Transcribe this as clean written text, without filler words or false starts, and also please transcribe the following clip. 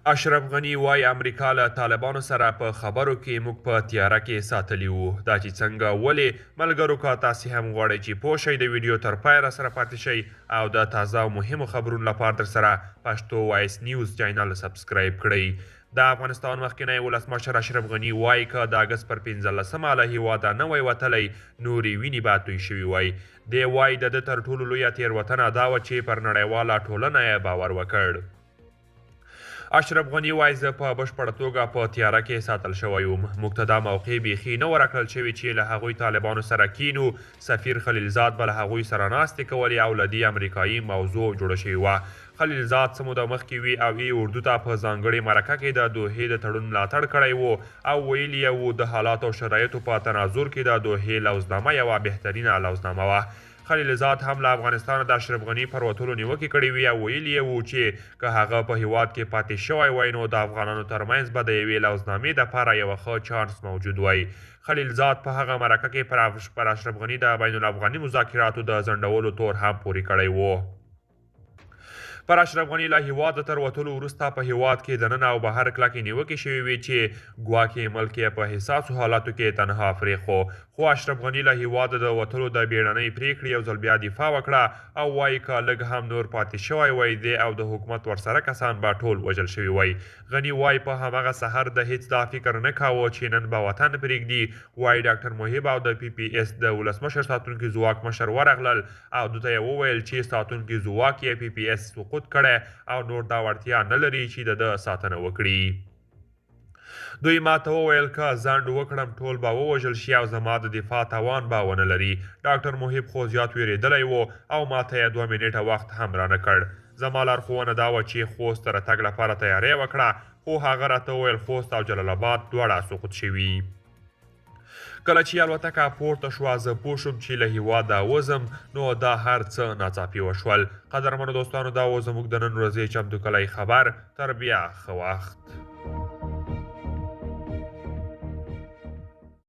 اشرف غني وایي امریکا له طالبانو سره په خبرو کې موږ په تیاره کې ساتلي وو. دا چې څنګه ولې ملګرو که تاسې هم غواړئ چې پوه شئ د ویډیو تر پایه راسره پاتې شئ او د تازه او مهمو خبرونو لپاره درسره پښتو وایس نیوز چینل سبسکرایب کړئ. د افغانستان مخکینی ولسمشر اشرف غني وایي که د اګست پر 15مه له هیواده نه وای وتلی نورې وینې به توی شوي وای. دی وایي د ده تر ټولو لویه تېروتنه دا وه چې پر نړیواله ټولنه یې باور وکړ. اشرف غني وایي زه په بشپړه توګه په تیاره کې ساتل شوی وم. موږ ته دا موقع بیخي نه وه راکړل شوې چې له هغوی طالبانو سره کینو. سفیر خلیلزاد به له هغوی سره ناستې کولې او له دې امریکایي موضوع جوړه شوې وه. خلیلزاد څه موده مخکې وي او اردو ته په ځانګړې مرکه کې د دوحې د تړون ملاتړ کړی و او ویلي یې و د حالاتو او شرایطو په تناظر کې د دوحې لوزنامه یوه بهترینه لوزنامه وه. خلیلزاد هم له افغانستانه د اشرف غني پر وتلو نیوکې کړې وي او ویلي یې و چې که هغه په هیواد کې پاتې شوی وای نو د افغانانو ترمنځ به د یوې لوزنامې دپاره یوه ښه چانس موجود وای. خلیلزاد په هغه مرکه کې پر اشرف غني د بین الافغاني مذاکراتو د ځنډولو تور هم پورې کړی و. پر اشرف غني له هیواده تر وتلو وروسته په هیواد کې دننه او بهر کلکې نیوکې شوې وې چې ګواکې ملک یې په حساسو حالاتو کې تنها پرېښو. خو اشرف غني له هیواده د وتلو د بیړنۍ پرېکړې یو ځل بیا دفاع وکړه او وایي که لږ هم نور پاتې شوی وای دی او د حکومت ورسره کسان به ټول وژل شوي وای. غني وایي په هماغه سحر د هیڅ دا فکر نه کاوه چې نن به وطن پرېږدي. وایي ډاکټر محب او د پی پی اس د ولسمشر ساتونکي ځواک مشر ورغلل او دوی ته یې وویل چې ساتونکي ځواک یې پی پی اس سقوط کړی او نور دا وړتیا نه لري چې د ده ساتنه وکړي. دوی ما ته وویل که ځنډ وکړم ټول به ووژل شي او زما د دفاع توان به ونه لري. ډاکټر محب خو زیات ویرېدلی و او ما ته یې 2 منټه وخت هم رانه کړ. زما لارښوونه دا وه چې خوست ته راتګ لپاره تیاری وکړه خو هغه راته وویل خوست او جلال آباد دواړه سقوط شوي. کله چې الوتکه پورته شوه زه پوه شوم چې له هیواده وځم نو دا هر څه ناڅاپي وشول. قدرمنو دوستانو دا و زموږ د نن ورځې چمتو کلی خبر. تر بیا ښه وخت.